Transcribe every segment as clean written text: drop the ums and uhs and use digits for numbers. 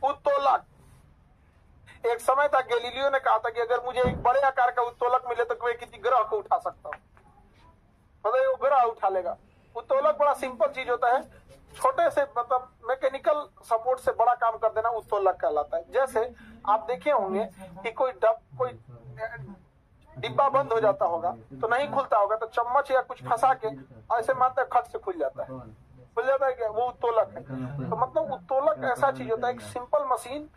उत्तोलक। एक समय था गैलीलियो ने कहा था कि अगर मुझे एक बड़े आकार का उत्तोलक मिले तो मैं किसी ग्रह को उठा सकता हूँ, मतलब वो ग्रह उठा लेगा। उत्तोलक बड़ा सिंपल चीज होता है, छोटे से मतलब मैकेनिकल सपोर्ट से बड़ा काम कर देना उत्तोलक कहलाता है। जैसे आप देखे होंगे कि कोई डिब्बा बंद हो जाता होगा तो नहीं खुलता होगा, तो चम्मच या कुछ फंसा के ऐसे मारते खट से खुल जाता है, खुल जाता है क्या, वो उत्तोलक है। तो मतलब उत्तोलक ऐसा चीज होता है, एक सिंपल मशीन।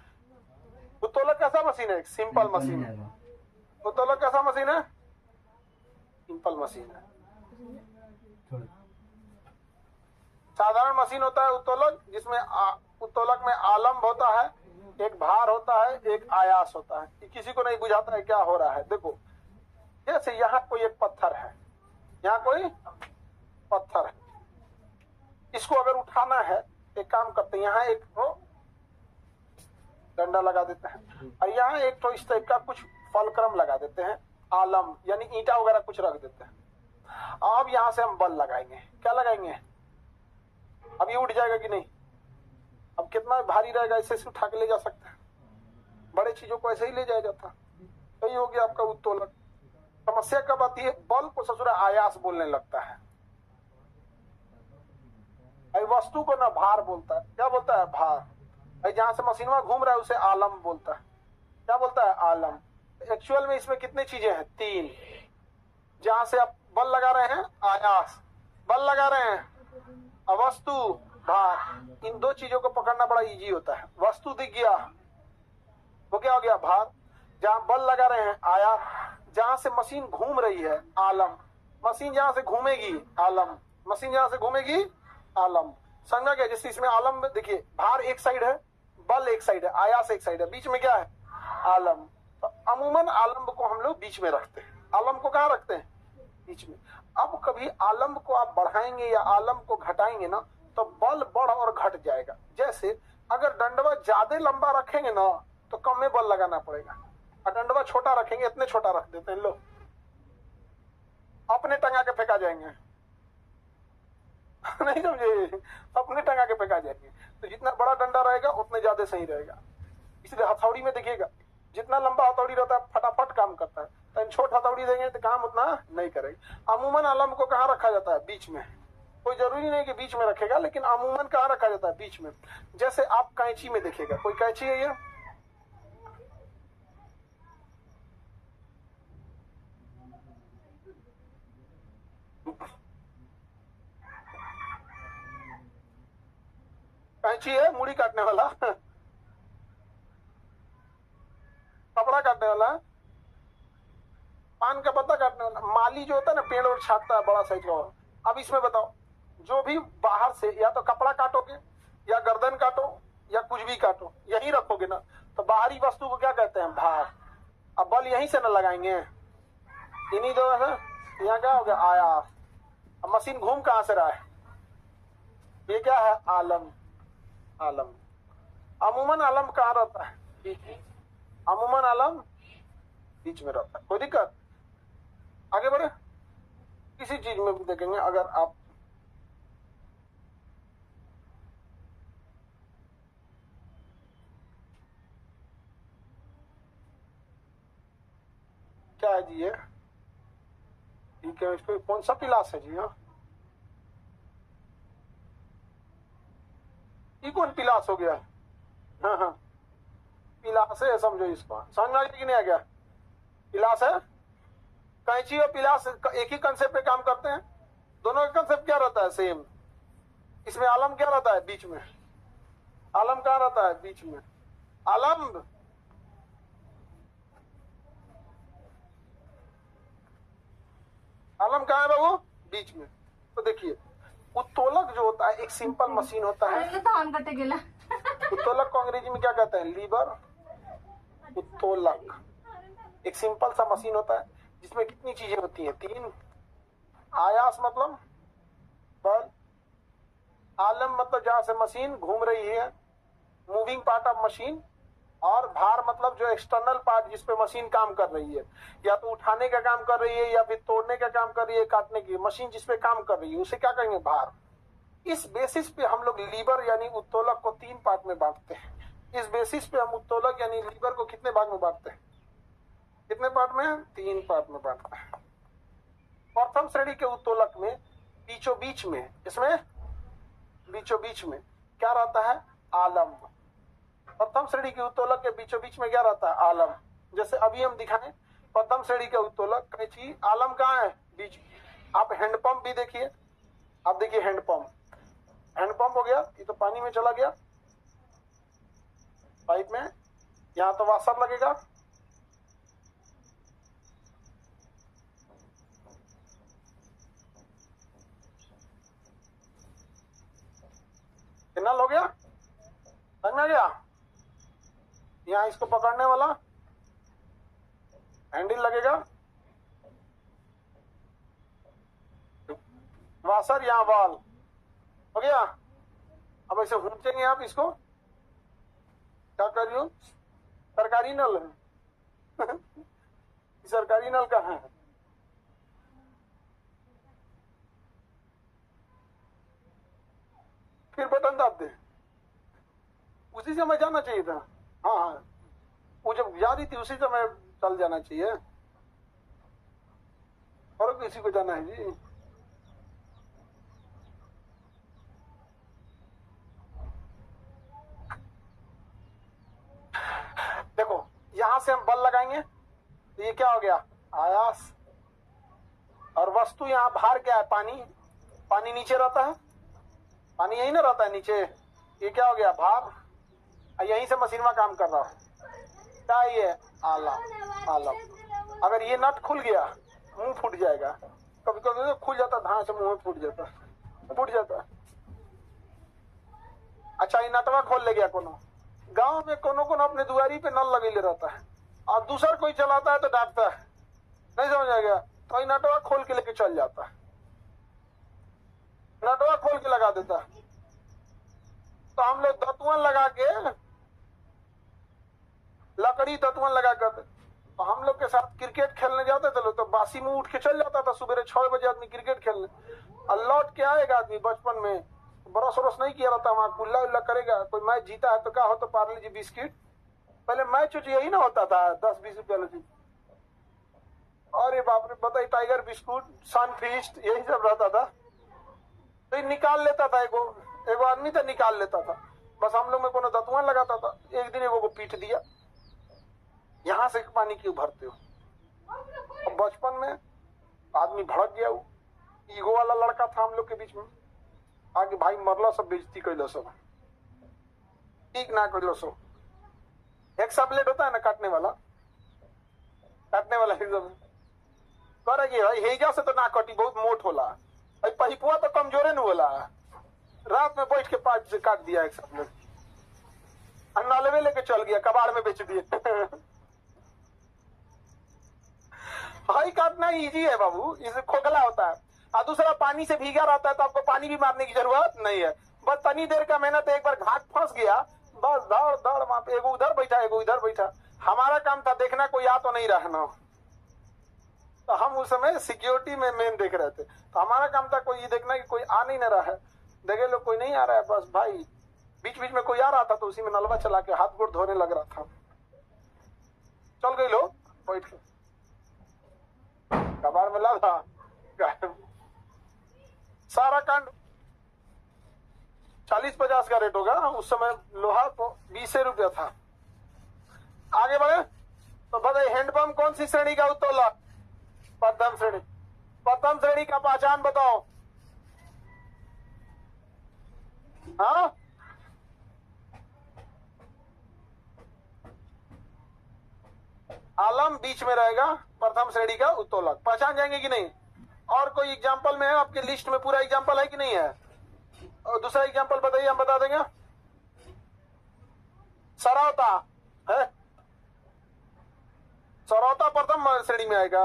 उत्तोलक कैसा मशीन है? एक सिंपल मशीन है। उत्तोलक कैसा मशीन है? सिंपल मशीन है। साधारण मशीन होता है उत्तोलक, जिसमें उत्तोलक में आलम्ब होता है, एक भार होता है, एक आयास होता है। कि किसी को नहीं बुझाता है क्या हो रहा है। देखो जैसे यहाँ कोई एक पत्थर है, यहाँ कोई पत्थर है, इसको अगर उठाना है एक काम करते हैं, यहाँ एक तो डंडा लगा देते हैं और यहाँ एक तो इस टाइप का कुछ फलक्रम लगा देते हैं, आलम यानी ईंटा वगैरह कुछ रख देते हैं। अब यहाँ से हम बल लगाएंगे। क्या लगाएंगे? अब ये उठ जाएगा कि नहीं? अब कितना भारी रहेगा, ऐसे से उठा के ले जा सकते हैं। बड़े चीजों को ऐसे ही ले जाया जाता। यही हो गया आपका उत्तोलक। समस्या कब आती है? बल को ससुरा आयास बोलने लगता है। वस्तु को ना भार बोलता है। क्या बोलता है? भार। जहां से मशीनवा घूम रहा है उसे आलम बोलता है। क्या बोलता है? आलम। एक्चुअल में इसमें कितनी चीजें हैं? 3। जहां से आप बल लगा रहे हैं आयास, बल लगा रहे हैं वस्तु, भार। इन 2 चीजों को पकड़ना बड़ा इजी होता है। वस्तु दिख गया, वो क्या हो गया? भार। जहां बल लगा रहे हैं आयास, जहां से मशीन घूम रही है आलम। मशीन जहां से घूमेगी आलम, मशीन जहां से घूमेगी आलम। समझा क्या? जैसे इसमें आलम देखिए, भार एक साइड है, बल एक साइड है, आयास एक साइड है, बीच में क्या है? आलम। तो अमूमन आलम को हम लोग बीच में रखते हैं। आलम को कहाँ रखते हैं? बीच में। अब कभी आलम को आप बढ़ाएंगे या आलम को घटाएंगे ना, तो बल बढ़ और घट जाएगा। जैसे अगर डंडवा ज्यादा लंबा रखेंगे ना तो कम में बल लगाना पड़ेगा, और डंडवा छोटा रखेंगे, इतने छोटा रख देते हैं लोग, अपने टंगा के फेंका जाएंगे। नहीं समझे? अपने टंगा के फेंका जाएंगे। तो जितना बड़ा डंडा रहेगा उतने ज्यादा सही रहेगा। इसलिए हथौड़ी में देखिएगा, जितना लंबा हथौड़ी रहता है फटाफट काम करता है, तो छोट हथौड़ी देंगे तो काम उतना नहीं करेगा। अमूमन आलम को कहाँ रखा जाता है? बीच में। कोई जरूरी नहीं कि बीच में रखेगा, लेकिन अमूमन कहाँ रखा जाता है? बीच में। जैसे आप कैंची में देखिएगा, कोई कैंची है ये, कैंची है मुड़ी काटने वाला, कपड़ा काटने वाला, पान का पत्ता काटने वाला, माली जो होता है ना, पेड़ और छाटता है बड़ा साइज का। अब इसमें बताओ, जो भी बाहर से या तो कपड़ा काटोगे या गर्दन काटो या कुछ भी काटो, यही रखोगे ना, तो बाहरी वस्तु को क्या कहते हैं? भार। अब बल यहीं से ना लगाएंगे, इन्हीं दो है। यहाँ क्या हो गया? आयास। अब मशीन घूम कहां से रहा है? ये क्या है? आलम। आलम। अमूमन आलम कहाँ रहता है? बीच में। अमूमन आलम बीच में रहता है। कोई दिक्कत? आगे बढ़े। किसी चीज में भी देखेंगे, अगर आप क्या है जी? ये ठीक है, इसको कौन सा पिलास है जी? हाँ, ये कौन पिलास हो गया? हाँ हाँ, पिलास है, समझो इसको। समझ में आ गया कि नहीं आ गया? पिलास है। कैंची और पिलास एक ही कंसेप्ट पे काम करते हैं। दोनों का कंसेप्ट क्या रहता है? सेम। इसमें आलम क्या रहता है? बीच में। आलम कहाँ रहता है? बीच में। आलम आलम कहाँ है बाबू? बीच में। तो देखिए, उत्तोलक जो होता है एक सिंपल मशीन होता है। उत्तोलक को अंग्रेजी में क्या कहते हैं? लीवर। उत्तोलक एक सिंपल सा मशीन होता है जिसमें कितनी चीजें होती हैं? 3। आयास मतलब बल, आलम मतलब जहां से मशीन घूम रही है, मूविंग पार्ट ऑफ मशीन, और भार मतलब जो एक्सटर्नल पार्ट जिसपे मशीन काम कर रही है, या तो उठाने का काम कर रही है या फिर तोड़ने का काम कर रही है, काटने की। मशीन जिसपे काम कर रही है उसे क्या कहेंगे? भार। इस बेसिस पे हम लोग लीवर यानी उत्तोलक को 3 पार्ट में बांटते हैं। इस बेसिस पे हम उत्तोलक यानी लीवर को कितने भाग में बांटते हैं? कितने पार्ट में? 3 पार्ट में बांटते हैं। प्रथम श्रेणी के उत्तोलक में बीचों बीच में, इसमें बीचों बीच में क्या रहता है? आलम। प्रथम श्रेणी के उत्तोलक के बीचों बीच में क्या रहता है? आलम। जैसे अभी हम दिखाएं प्रथम श्रेणी के उत्तोलक कैंची, आलम कहाँ है? बीच। आप हैंडपंप भी देखिए, आप देखिए हैंडपंप, हैंडपंप हो गया, ये तो पानी में चला गया पाइप में, यहां तो वाशर लगेगा, नल हो गया, समझ में गया? यहाँ इसको पकड़ने वाला हैंडल लगेगा, वाशर, यहाँ वाल हो गया। अब ऐसे घूमचेंगे आप इसको, क्या कर रही हो? सरकारी नल है सरकारी नल कहाँ है? फिर बटन दाब दे, उसी समय जाना चाहिए था। हाँ हाँ, वो जब जा रही थी उसी समय चल जाना चाहिए, और किसी को जाना है जी? देखो यहां से हम बल लगाएंगे तो ये क्या हो गया? आयास। और वस्तु यहाँ भार क्या है? पानी। पानी नीचे रहता है, पानी यही ना रहता है नीचे, ये क्या हो गया? भार। यहीं से मशीन में काम कर रहा है, क्या ये? आलम। आलम। अगर ये नट खुल गया मुंह फूट जाएगा, कभी कभी तो खुल जाता, धान से मुंह फूट जाता, फूट जाता। अच्छा, ये नटवा खोल ले गया कोनो, गांव में कोनो कोनो अपने दुआरी पे नल लगे रहता है, और दूसरा कोई चलाता है तो डांटता है, नहीं समझ आ गया, तो ये नटवा खोल के लेके चल जाता है, नटवा खोल के लगा देता है। तो हम लोग दतुअन लगा के, लकड़ी दतुअन लगा कर, तो हम लोग के साथ क्रिकेट खेलने जाते थे लोग, तो बासी मुंह उठ के चल जाता था, सुबह 6 बजे आदमी क्रिकेट खेलने, और लौट के आएगा आदमी बचपन में, बरस वरस नहीं किया रहता, वहां गुल्ला उल्ला करेगा, कोई मैच जीता है तो क्या हो, तो पार्ले जी बिस्किट, पहले मैच यही ना होता था 10-20 रुपया जी, अरे बाप रे, बताइए, टाइगर बिस्कुट, सनफीस्ट, यही सब रहता था। तो निकाल लेता था, एगो आदमी तो निकाल लेता था, बस हम लोग में कोनो दतुआन लगाता था। एक दिन एगो को पीट दिया, यहां से पानी क्यों भरते हो? अब बचपन में आदमी भड़क गया, वो ईगो वाला लड़का था हम लोग के बीच में, आगे भाई मरला, सब बेइज्जती कैलो, सब ठीक ना कैलो, सब एक सबलेट होता है ना काटने वाला, काटने वाला एकदम करेगी भाई, हेजा से तो ना कटी, बहुत मोट होला, भाई पहिपुआ तो कमजोरे न होला, रात में बैठ के 5 से काट दिया एक सबलेट, अन्नालवे लेके चल गया, कबाड़ में बेच दिए हाई काटना इजी है बाबू, इसे खोखला होता है, और दूसरा पानी से भीगा रहता है, तो आपको पानी भी मारने की जरूरत नहीं है, बस तनी देर का मेहनत, एक बार घाट फंस गया, बस दौड़ दौड़, वहां पे एगो उधर बैठा, एगो इधर बैठा, हमारा काम था देखना कोई आ तो नहीं रहना, तो हम उस समय सिक्योरिटी में मेन देख रहे थे, तो हमारा काम था कोई ये देखना कि कोई आ नहीं ना रहा है, देखे लोग कोई नहीं आ रहा है, बस भाई बीच बीच में कोई आ रहा था तो उसी में नलवा चला के हाथ गोड़ धोने लग रहा था, चल गई लोग बैठ के कबाड़ में लगा, सारा कांड 40-50 का रेट होगा, उस समय लोहा तो 20 रुपया था। आगे बढ़े तो बताइए, हैंडपंप कौन सी श्रेणी का उत्तोलक? प्रथम श्रेणी। प्रथम श्रेणी का पहचान बताओ। हाँ, आलम बीच में रहेगा, प्रथम श्रेणी का उत्तोलक, पहचान जाएंगे कि नहीं? और कोई एग्जाम्पल में है आपके लिस्ट में? पूरा एग्जाम्पल है कि नहीं है? और दूसरा एग्जाम्पल बताइए, हम बता देंगे। सरौता है, सरौता प्रथम श्रेणी में आएगा।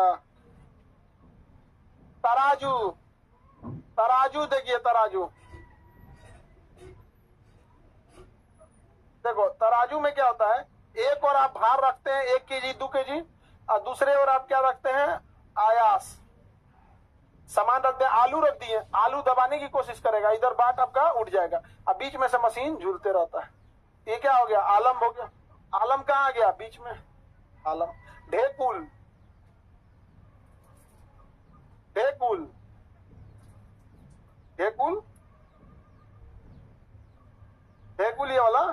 तराजू, तराजू देखिए, तराजू देखो, तराजू में क्या होता है, एक और आप भार रखते हैं 1 केजी 2 केजी, और दूसरे और आप क्या रखते हैं? आयास, सामान रखते हैं, आलू रख दिए, आलू दबाने की कोशिश करेगा, इधर बाट आपका उठ जाएगा, अब बीच में से मशीन झूलते रहता है, ये क्या हो गया, आलम हो गया। आलम कहाँ आ गया, बीच में, आलम। ढेकुल, ढेकुल, ढेकुल, ढेकुल ये वाला,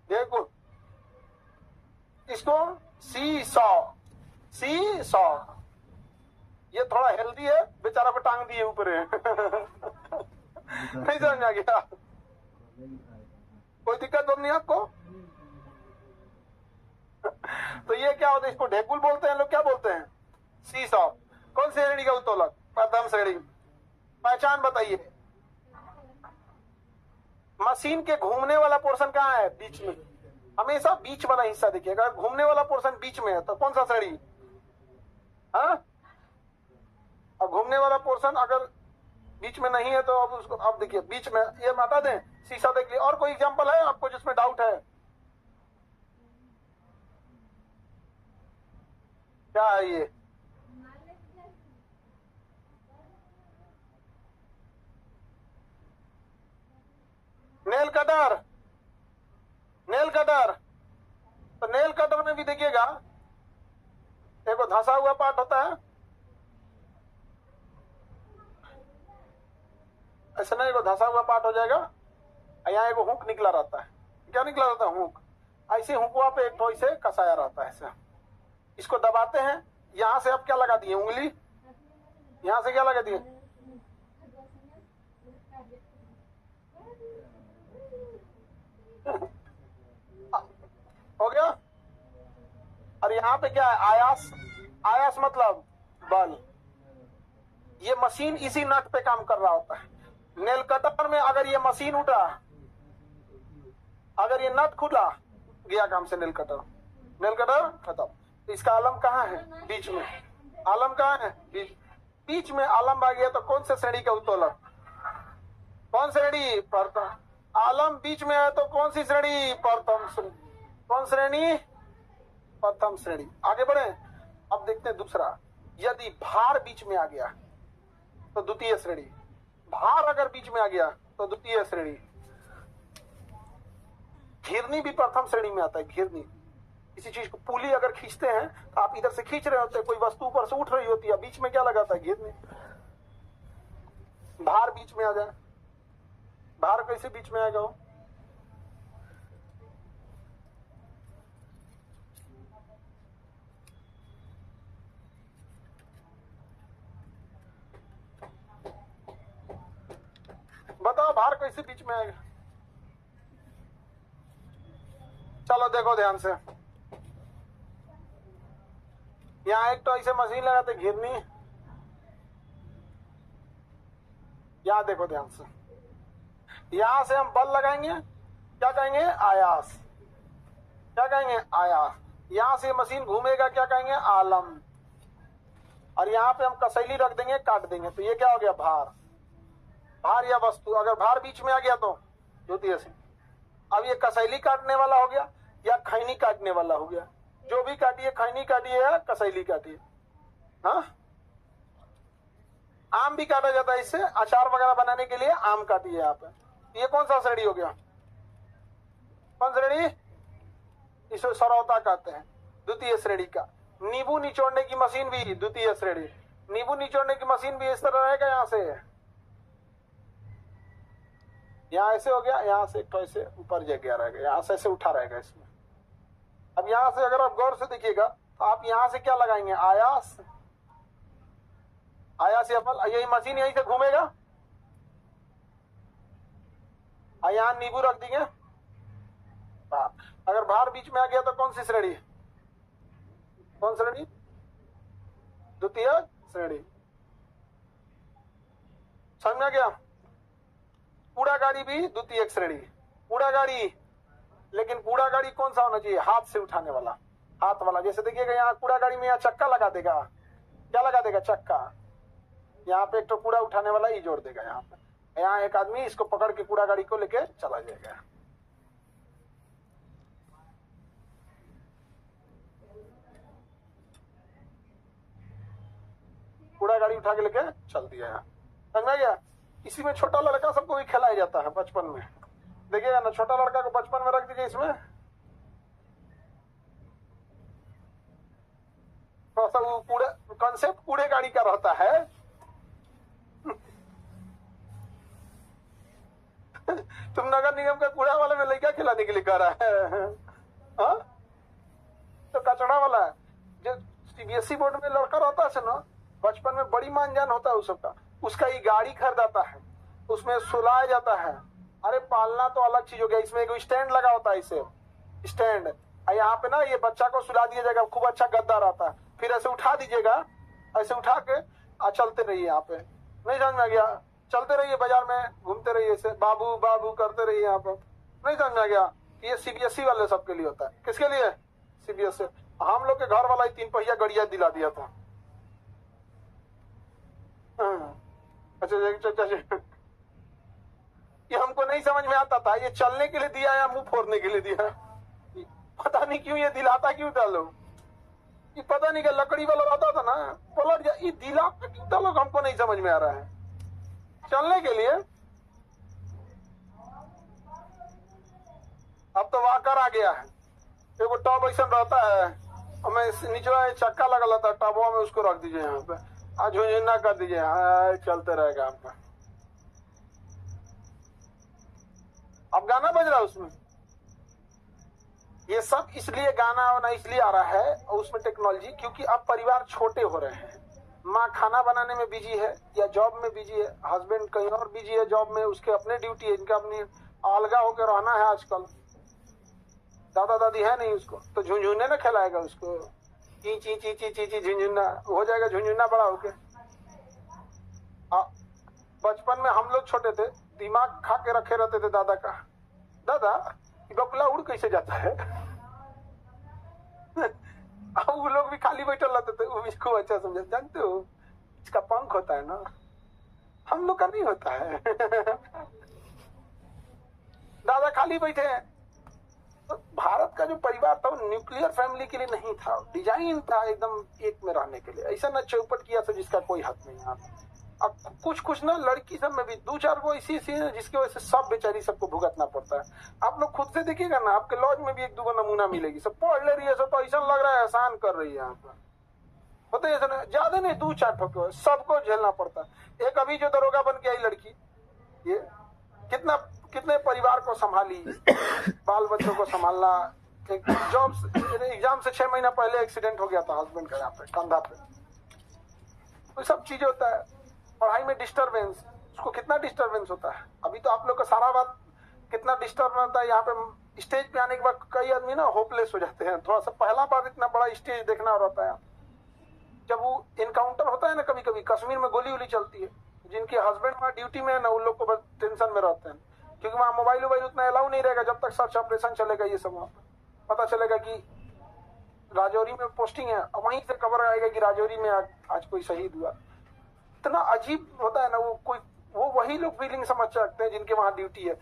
ढेकुल। इसको सी सौ, सी सौ। ये थोड़ा हेल्दी है, बेचारा को टांग दिए ऊपर है। नहीं समझ में आ गया, कोई दिक्कत तो नहीं आपको? तो ये क्या होता है, इसको ढेकुल बोलते हैं लोग, क्या बोलते हैं, सी सौ। कौन सी श्रेणी का उत्तोलक, प्रथम श्रेणी। पहचान बताइए। मशीन के घूमने वाला पोर्शन कहाँ है, बीच में, हमेशा बीच वाला हिस्सा देखिएगा। अगर घूमने वाला पोर्शन बीच में है तो कौन सा श्रेणी, हाँ। और घूमने वाला पोर्शन अगर बीच में नहीं है तो अब उसको, अब देखिए बीच में, ये हटा दें, शीशा देखिए। और कोई एग्जांपल है आपको जिसमें डाउट है, क्या है ये, नेल कटर, नेल कटर। तो नेल कटर में भी देखिएगा, देखो धंसा हुआ पार्ट होता है, ऐसा नहीं, एगो धंसा हुआ पार्ट हो जाएगा, यहाँ एगो हुक निकला रहता है। क्या निकला रहता है, हुक। ऐसे हुकुआ पे एक ठो इसे कसाया रहता है ऐसा। इसको दबाते हैं, यहां से आप क्या लगा दिए, उंगली, यहां से क्या लगा दिए, हो गया। और यहाँ पे क्या है, आयास। आयास मतलब बल। ये मशीन इसी नट पे काम कर रहा होता है। नेल कटर में अगर ये मशीन उठा, अगर ये नट खुला, गया काम से नेल कटर, नेल कटर खत्म। तो इसका आलम कहाँ है, बीच में। आलम कहाँ है, बीच, बीच में आलम आ गया तो कौन से श्रेणी का उत्तोलक, कौन श्रेणी, प्रथम। आलम बीच में है तो कौन सी श्रेणी, प्रथम श्रेणी। कौन श्रेणी, प्रथम श्रेणी। आगे बढ़े, अब देखते हैं दूसरा। यदि भार बीच में आ गया तो द्वितीय श्रेणी। भार अगर बीच में आ गया तो द्वितीय श्रेणी। घिरनी भी प्रथम श्रेणी में आता है। घिरनी, किसी चीज को पुली अगर खींचते हैं तो आप इधर से खींच रहे होते हैं, कोई वस्तु ऊपर से उठ रही होती है, बीच में क्या लगाता है, घिरनी। भार बीच में आ जाए, भार कैसे बीच में आएगा वो, बताओ भार कैसे बीच में आएगा। चलो देखो ध्यान से, यहाँ एक तो ऐसे मशीन लगाते घिरनी, यहाँ देखो ध्यान से, यहां से हम बल लगाएंगे, क्या कहेंगे, आयास। क्या कहेंगे, आयास। यहां से मशीन घूमेगा, क्या कहेंगे, आलम। और यहाँ पे हम कसैली रख देंगे, काट देंगे, तो ये क्या हो गया, भार। भार या वस्तु, अगर भार बीच में आ गया तो द्वितीय से। अब ये कसैली काटने वाला हो गया या खैनी काटने वाला हो गया, जो भी काटिए, खैनी काटिए या कसैली काटिए। हाँ, आम भी काटा जाता है, इससे अचार वगैरह बनाने के लिए आम काटिए आप। ये कौन सा श्रेणी हो गया, कौन श्रेणी, इसे सरौता कहते हैं, द्वितीय श्रेणी का। नींबू निचोड़ने की मशीन भी द्वितीय श्रेणी। नींबू निचोड़ने की मशीन भी इस तरह रहेगा, यहाँ से, यहाँ ऐसे हो गया, यहाँ से तो ऐसे ऊपर जगह रहेगा, यहाँ से ऐसे उठा रहेगा इसमें। अब यहाँ से अगर आप गौर से देखिएगा तो आप यहाँ से क्या लगाएंगे, आयास। आयास या बल, यही मशीन यहीं से घूमेगा, यहाँ नींबू रख देंगे। अगर भार बीच में आ गया तो कौन सी श्रेणी, कौन श्रेणी, द्वितीय श्रेणी। समझ में आ गया। कूड़ा गाड़ी भी द्वितीय श्रेणी। कूड़ा गाड़ी, लेकिन कूड़ा गाड़ी कौन सा होना चाहिए, हाथ से उठाने वाला, हाथ वाला। जैसे देखिएगा यहाँ कूड़ा गाड़ी में यहाँ चक्का लगा देगा, क्या लगा देगा, चक्का। यहाँ पे एक तो कूड़ा उठाने वाला ही जोड़ देगा, यहाँ पे, यहाँ एक आदमी इसको पकड़ के कूड़ा गाड़ी को लेके चला जाएगा। गाड़ी उठा के लेके चल दिया है। समझ में गया? इसी में छोटा लड़का सबको भी खिलाया जाता है बचपन में, देखिएगा ना, छोटा लड़का को बचपन में रख दीजिए इसमें, थोड़ा सा वो कूड़े कॉन्सेप्ट कूड़े गाड़ी का रहता है। तुम नगर निगम का कूड़ा वाले में लड़का खिलाने के लिए कह रहा है? हाँ, तो कचड़ा वाला है। जो सीबीएसई बोर्ड में लड़का रहता है ना, बचपन में बड़ी मानजान होता है उस सबका, उसका ये गाड़ी खरीदाता है, उसमें सुलाया जाता है। अरे पालना तो अलग चीज हो गया, इसमें एक स्टैंड लगा होता है, इसे स्टैंड, यहाँ पे ना ये बच्चा को सुला दिया जाएगा, खूब अच्छा गद्दा रहता है, फिर ऐसे उठा दीजिएगा, ऐसे उठा के चलते रहिए। यहाँ पे नहीं समझ में आ गया? चलते रहिए, बाजार में घूमते रहिए, ऐसे बाबू बाबू करते रहिए। यहाँ पर नहीं समझ में आ गया? ये सीबीएसई वाले सबके लिए होता है। किसके लिए? सीबीएसई। हम लोग के घर वाला ही 3 पहिया गड़िया दिला दिया था। अच्छा, ये हमको नहीं समझ में आता था, ये चलने के लिए दिया या मुंह फोड़ने के लिए दिया, पता नहीं क्यों ये दिलाता क्यों था लोग। ये पता नहीं, क्या लकड़ी वाला रहता था ना, पलट जा, ये दिलाता क्यों था लोग, हमको नहीं समझ में आ रहा है। चलने के लिए अब तो वाकर आ गया है, एगो टॉप ऐसा रहता है, हमें निचला चक्का लगा रहता है टॉबवा में, उसको रख दीजिए यहाँ पे, आज झुंझुना कर दीजिए, चलते रहेगा आपका। अब गाना बज रहा है उसमें, ये सब इसलिए गाना वाना इसलिए आ रहा है और उसमें टेक्नोलॉजी, क्योंकि अब परिवार छोटे हो रहे हैं। माँ खाना बनाने में बिजी है या जॉब में बिजी है, हस्बैंड कहीं और बिजी है जॉब में, उसके अपने ड्यूटी है, इनका अपनी अलगा होकर रहना है। आजकल दादा दादी है नहीं उसको, तो झुंझुने ना खिलाएगा उसको, ची ची ची ची ची ची झुंझुना हो जाएगा, झुंझुना बड़ा होके। बचपन में हम लोग छोटे थे, दिमाग खा के रखे रहते थे दादा का, दादा बकुला उड़ कैसे जाता है। अब वो लोग भी खाली बैठे रहते थे, वो इसको अच्छा समझे, जानते हो इसका पंख होता है ना, हम लोग का नहीं होता है। दादा खाली बैठे हैं। तो भारत का जो परिवार था वो न्यूक्लियर फैमिली के लिए नहीं था, डिजाइन था एकदम एक में रहने के लिए, ऐसा ना चौपट किया था जिसका कोई हक नहीं है। अब कुछ ना लड़की सब में भी 2-4 को ऐसी है जिसकी वजह से सब बेचारी सबको भुगतना पड़ता है। आप लोग खुद से देखिएगा ना, आपके लॉज में भी 1-2 नमूना मिलेगी, सब पढ़ ले रही है, सब तो ऐसा लग रहा है एहसान कर रही है। यहाँ पर पता है ना, ज्यादा नहीं 2-4 ठोके सबको झेलना पड़ता है। एक अभी जो दरोगा बन के आई लड़की, ये कितने परिवार को संभाली, बाल बच्चों को संभालना। एक जॉब एग्जाम से 6 महीना पहले एक्सीडेंट हो गया था हस्बैंड का, यहाँ पे कंधा पे, तो सब चीजें होता है। पढ़ाई में डिस्टरबेंस, उसको कितना डिस्टरबेंस होता है। अभी तो आप लोग का सारा बात कितना डिस्टर्ब होता है। यहाँ पे स्टेज पे आने के बाद कई आदमी ना होपलेस हो जाते हैं, थोड़ा सा पहला बार इतना बड़ा स्टेज देखना रहता है। जब वो इनकाउंटर होता है ना, कभी कभी कश्मीर में गोली वोली चलती है, जिनके हस्बैंड वहाँ ड्यूटी में है ना, उन लोग को बस टेंशन में रहते हैं, क्योंकि वहाँ मोबाइल उतना अलाउ नहीं रहेगा जब तक सर्च ऑपरेशन चलेगा। ये सब वहाँ पता चलेगा कि राजौरी में पोस्टिंग है, वहीं से खबर आएगा कि राजौरी में आज कोई शहीद हुआ। इतना अजीब होता है ना, वो वही लोग फीलिंग समझ सकते हैं जिनके वहां ड्यूटी है।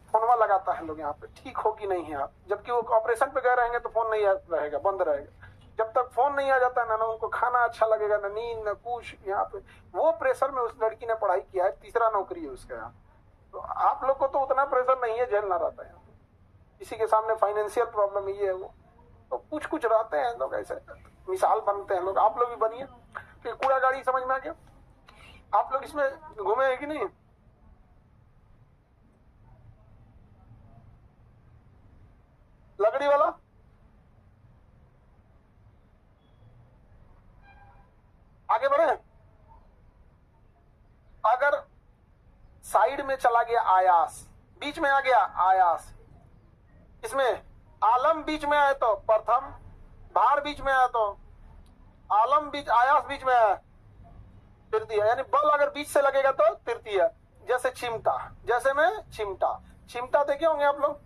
फोनवा लगाता है लोग यहाँ पे, ठीक हो कि नहीं है आप, जबकि वो ऑपरेशन पे गए रहेंगे तो फोन नहीं रहेगा, बंद रहेगा। जब तक फोन नहीं आ जाता है ना उनको खाना अच्छा लगेगा, ना नींद, ना कुछ। यहाँ पे वो प्रेशर में उस लड़की ने पढ़ाई किया है, 3रा नौकरी है उसका यहाँ। तो आप लोग को तो उतना प्रेशर नहीं है, झेलना रहता है। किसी के सामने फाइनेंशियल प्रॉब्लम ये है वो, तो कुछ रहते हैं लोग ऐसे, मिसाल बनते हैं लोग। आप लोग भी बनिए। कि कूड़ा गाड़ी समझ में आ गया? आप लोग इसमें घूमे हैं कि नहीं? लकड़ी वाला आगे बढ़े। अगर साइड में चला गया आयास, बीच में आ गया आयास, इसमें आलम बीच में आए तो प्रथम, भार बीच में आया तो आलम बीच, आयास बीच में आया तृतीय, यानी बल अगर बीच से लगेगा तो तृतीय। जैसे चिमटा, जैसे में चिमटा देखे होंगे आप लोग।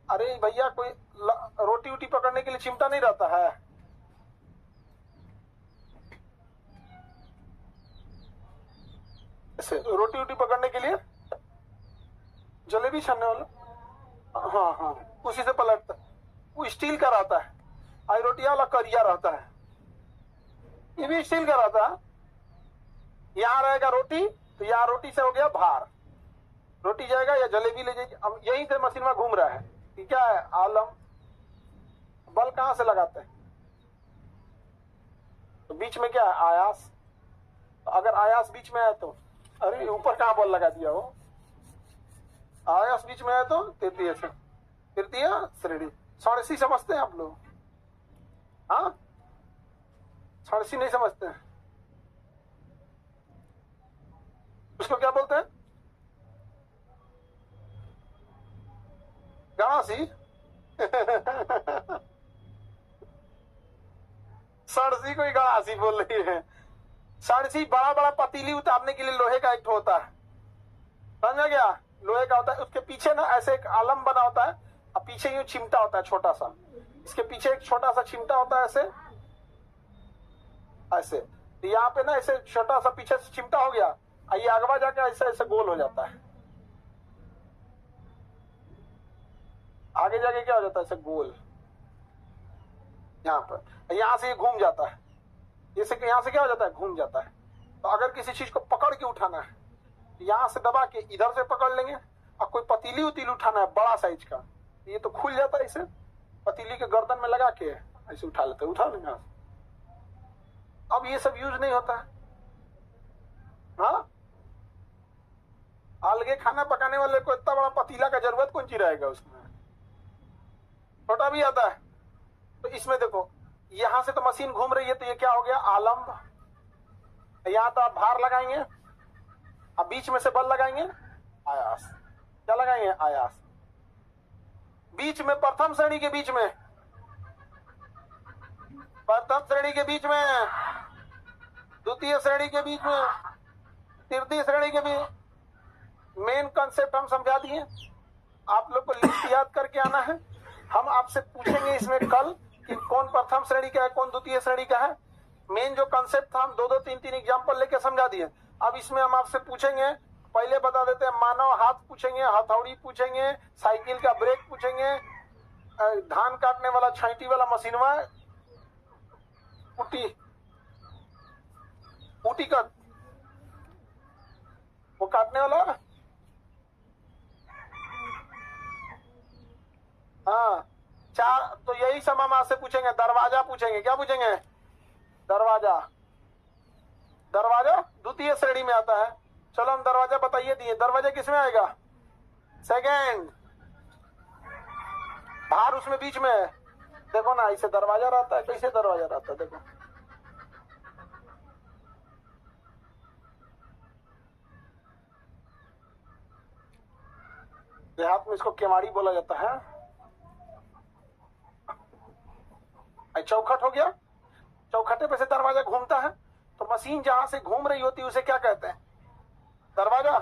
अरे भैया कोई रोटी वोटी पकड़ने के लिए चिमटा नहीं रहता है? ऐसे रोटी वोटी पकड़ने के लिए, जलेबी छानने वाला, हाँ उसी से पलटता। वो स्टील का रहता है, आई रोटिया वाला करिया रहता है, ये भी स्टील का रहता है। यहाँ रहेगा रोटी, तो यहाँ रोटी से हो गया भार, रोटी जाएगा या जलेबी ले जाएगी। अब यहीं से मशीन में घूम रहा है, कि क्या है आलम। बल कहां से लगाते हैं, तो बीच में क्या है आयास। तो अगर आयास बीच में है तो अरे ऊपर कहां बल लगा दिया हो, आयास बीच में है तो तृतीय से, तृतीय श्रेणी। षोडशी समझते हैं आप लोग? हाँ, षोडशी नहीं समझते हैं, उसको क्या बोलते हैं? गणासी। षोडशी को ही गणासी बोल रही है। षोडशी बड़ा बड़ा पतीली उतारने के लिए लोहे का एक होता है, समझा गया? लोहे का होता है, उसके पीछे ना ऐसे एक आलम बना होता है, और पीछे यूं चिमटा होता है छोटा सा, इसके पीछे एक छोटा सा चिमटा होता है, ऐसे ऐसे। तो यहाँ पे ना ऐसे छोटा सा पीछे से चिमटा हो गया, ये अगवा जाके ऐसे ऐसे गोल हो जाता है, आगे जाके क्या हो जाता है ऐसे गोल, यहाँ पर यहाँ से घूम जाता है, जैसे कि यहाँ से क्या हो जाता है घूम जाता है। तो अगर किसी चीज को पकड़ के उठाना है, यहाँ से दबा के इधर से पकड़ लेंगे, और कोई पतीली उतीली उठाना है बड़ा साइज का, ये तो खुल जाता है, इसे पतीली के गर्दन में लगा के ऐसे उठा लेते, उठा लेंगे। अब ये सब यूज नहीं होता है। हाँ, अलगे खाना पकाने वाले को इतना बड़ा पतीला का जरूरत कौन सी रहेगा, उसमें छोटा भी आता है। तो इसमें देखो यहां से तो मशीन घूम रही है, तो ये क्या हो गया आलम्ब। यहां तो आप भार लगाएंगे, अब बीच में से बल लगाएंगे आयास। क्या लगाएंगे आयास, बीच में प्रथम श्रेणी के बीच में, प्रथम श्रेणी के बीच में, द्वितीय श्रेणी के बीच में, तृतीय श्रेणी के बीच। मेन कंसेप्ट हम समझा दिए, आप लोग को लिस्ट याद करके आना है। हम आपसे पूछेंगे इसमें कल कि कौन प्रथम श्रेणी का है, कौन द्वितीय श्रेणी का है। मेन जो कंसेप्ट था हम दो दो तीन तीन एग्जाम्पल लेके समझा दिए। अब इसमें हम आपसे पूछेंगे, पहले बता देते हैं, मानव हाथ पूछेंगे, हथौड़ी पूछेंगे, साइकिल का ब्रेक पूछेंगे, धान काटने वाला छाइटी वाला मशीनवा, ऊटी ऊटी का वो काटने वाला, हाँ चार। तो यही सब हम आपसे पूछेंगे। दरवाजा पूछेंगे, क्या पूछेंगे दरवाजा, दरवाजा द्वितीय श्रेणी में आता है। चलो हम दरवाजा बताइए दिए, दरवाजा किसमें आएगा सेकेंड, भार उसमें बीच में है। देखो ना इसे दरवाजा रहता है, कैसे दरवाजा रहता है, देखो देहात में इसको केवाड़ी बोला जाता है। चौखट हो गया, चौखटे पे से दरवाजा घूमता है, तो मशीन जहां से घूम रही होती है उसे क्या कहते हैं दरवाजा।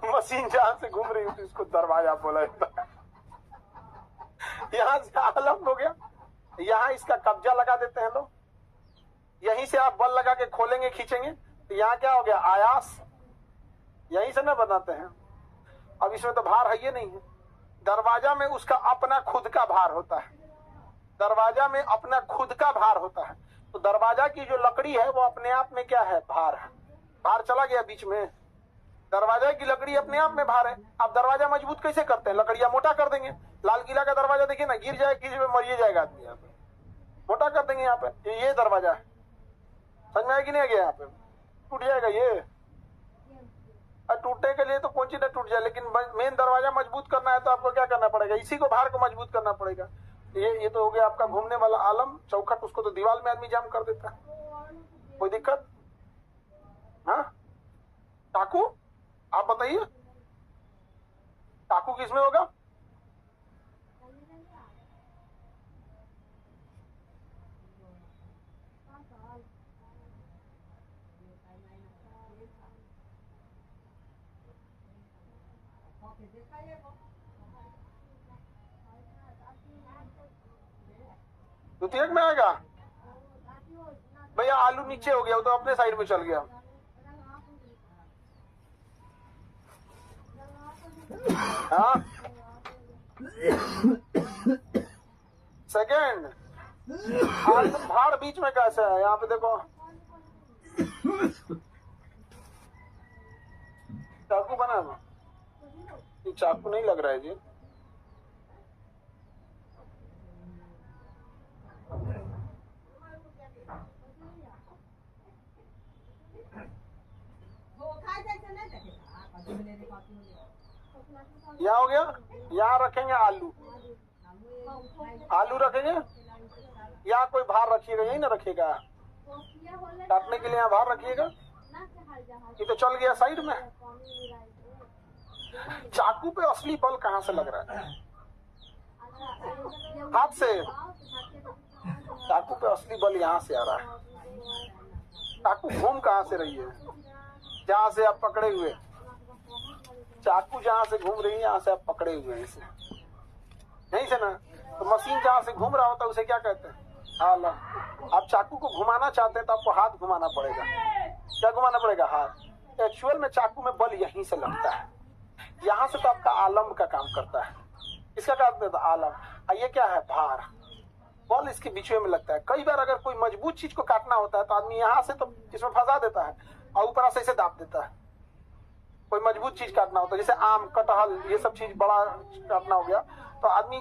मशीन जहां से घूम रही होती है उसको दरवाजा बोला जाता है। यहां से आलम हो गया, यहां इसका कब्जा लगा देते हैं लोग, यहीं से आप बल लगा के खोलेंगे खींचेंगे, तो यहाँ क्या हो गया आयास, यहीं से ना बनाते हैं। अब इसमें तो भार है ये नहीं है। दरवाजा में उसका अपना खुद का भार होता है, दरवाजा में अपना खुद का भार होता है। तो दरवाजा की जो लकड़ी है वो अपने आप में क्या है भार है, भार चला गया बीच में, दरवाजा की लकड़ी अपने आप में भार है। अब दरवाजा मजबूत कैसे करते हैं, लकड़ियां मोटा कर देंगे। लाल किला का दरवाजा देखिए ना, गिर जाए किसी पे मरिए जाएगा आदमी, यहाँ पे मोटा कर देंगे। यहाँ पे ये दरवाजा है, समझ में आया कि नहीं आ गया, यहाँ पे टूट जाएगा ये। टूटने के लिए तो कौन चीज ना टूट जाए, लेकिन मेन दरवाजा मजबूत करना है तो आपको क्या करना पड़ेगा, इसी को भार को मजबूत करना पड़ेगा। ये तो हो गया आपका घूमने वाला आलम। चौखट उसको तो दीवार में आदमी जाम कर देता है, कोई दिक्कत। हाँ टाकू, आप बताइए टाकू किसमें होगा, द्वितीयक में आएगा भैया। आलू नीचे हो गया, वो तो अपने साइड में चल गया। हाँ सेकेंड, भार बीच में कैसे है? यहाँ पे देखो चाकू बना है, ये चाकू नहीं लग रहा है जी। यहाँ हो गया, यहाँ रखेंगे आलू, आलू रखेंगे, यहाँ कोई भार रखिएगा, यही ना रखिएगा, काटने के लिए यहाँ भार रखिएगा। ये तो चल गया साइड में। चाकू पे असली बल कहाँ से लग रहा है? हाथ से। चाकू पे असली बल यहाँ से आ रहा है। चाकू घूम कहाँ से रही है? जहाँ से आप पकड़े हुए, चाकू जहाँ से घूम रही है यहाँ से आप पकड़े हुए हैं इसे, यहीं से ना। तो मशीन जहाँ से घूम रहा होता है उसे क्या कहते हैं? आलम। आप चाकू को घुमाना चाहते हैं तो आपको हाथ घुमाना पड़ेगा। क्या घुमाना पड़ेगा? हाथ। एक्चुअल में चाकू में बल यहीं से लगता है, यहाँ से तो आपका आलम का काम करता है। इसका क्या करता है? आलम। ये क्या है? भार। बल इसके बीच में लगता है। कई बार अगर कोई मजबूत चीज को काटना होता है तो आदमी यहाँ से तो इसमें फंसा देता है और ऊपर से इसे दाब देता है। कोई मजबूत चीज काटना होता है, जैसे आम, कटहल, ये सब चीज बड़ा काटना हो गया तो आदमी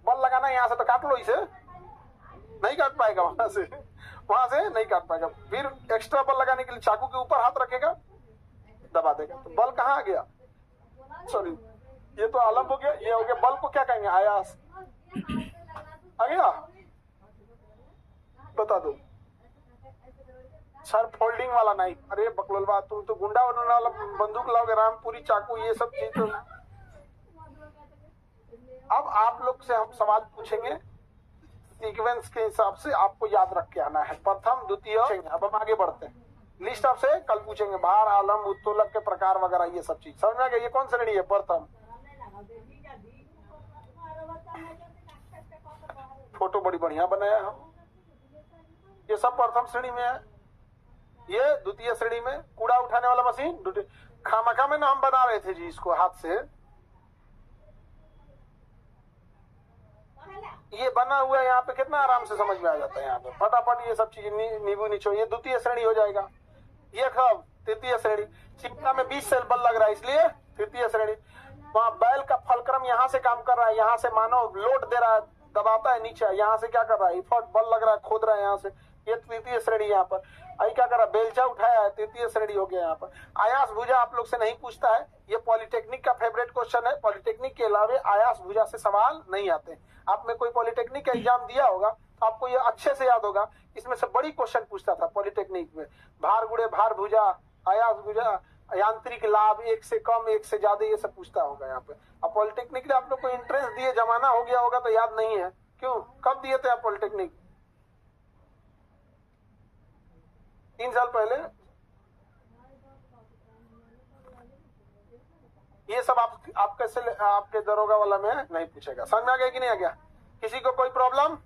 बल लगाना यहाँ से तो काट लो, इसे नहीं काट पाएगा, वहां से नहीं काट पाएगा। फिर एक्स्ट्रा बल लगाने के लिए चाकू के ऊपर हाथ रखेगा, दबा देगा, तो बल कहाँ आ गया? सॉरी, ये तो आलम हो गया, ये हो गया। बल को क्या कहेंगे? आयास। आ गया? बता दो सर। फोल्डिंग वाला नहीं। अरे बकलोलवा, तुम तो गुंडा बनने वाला बंदूक लाओगे, रामपुरी चाकू, ये सब चीज तो। अब आप लोग से हम सवाल पूछेंगे, सीक्वेंस के हिसाब से आपको याद रख के आना है। प्रथम, द्वितीय। अब हम आगे बढ़ते हैं। लिस्ट आपसे कल पूछेंगे, भार, आलम, उत्तोलक के प्रकार वगैरह, ये सब चीज समझ में आ गया? ये कौन श्रेणी है? प्रथम। फोटो बड़ी बढ़िया बनाया हम। ये सब प्रथम श्रेणी में है। ये द्वितीय श्रेणी में। कूड़ा उठाने वाला मशीन खामखा में ना हम बना रहे थे जी इसको हाथ से। ये बना हुआ है, यहाँ पे कितना आराम से समझ में आ जाता है। यहाँ पे फटाफट ये सब चीजें नींबू निचो, ये द्वितीय श्रेणी हो जाएगा। ये कब? तृतीय श्रेणी। चिमटा में 20 सेल बल लग रहा है, इसलिए तृतीय श्रेणी। वहाँ बैल का फलक्रम यहाँ से काम कर रहा है, यहाँ से मानव लोड दे रहा है, दबाता है नीचे, यहाँ से क्या कर रहा है? इफर्ट, बल लग रहा है, खोद रहा है यहाँ से। ये तृतीय श्रेणी। यहाँ पर आई क्या कर रहा है? बेलचा उठाया है, तृतीय श्रेणी हो गया। यहाँ पर आयास भुजा आप लोग से नहीं पूछता है, ये पॉलिटेक्निक का फेवरेट क्वेश्चन है। पॉलिटेक्निक के अलावे आयास भुजा से सवाल नहीं आते। आप में कोई पॉलिटेक्निक का एग्जाम दिया होगा तो आपको ये अच्छे से याद होगा। इसमें से बड़ी क्वेश्चन पूछता था पॉलिटेक्निक में, भार गुड़े भार भुजा, आयास भुजा, यांत्रिक लाभ, एक से कम, एक से ज्यादा, ये सब पूछता होगा यहाँ पे। अब पॉलिटेक्निक में आप लोग को इंट्रेंस दिए जमाना हो गया होगा तो याद नहीं है। क्यों? कब दिए थे आप पॉलिटेक्निक? 3 साल पहले। ये सब आप कैसे आपके दरोगा वाला में नहीं पूछेगा। समझ में आ गया कि नहीं आ गया? किसी को कोई प्रॉब्लम?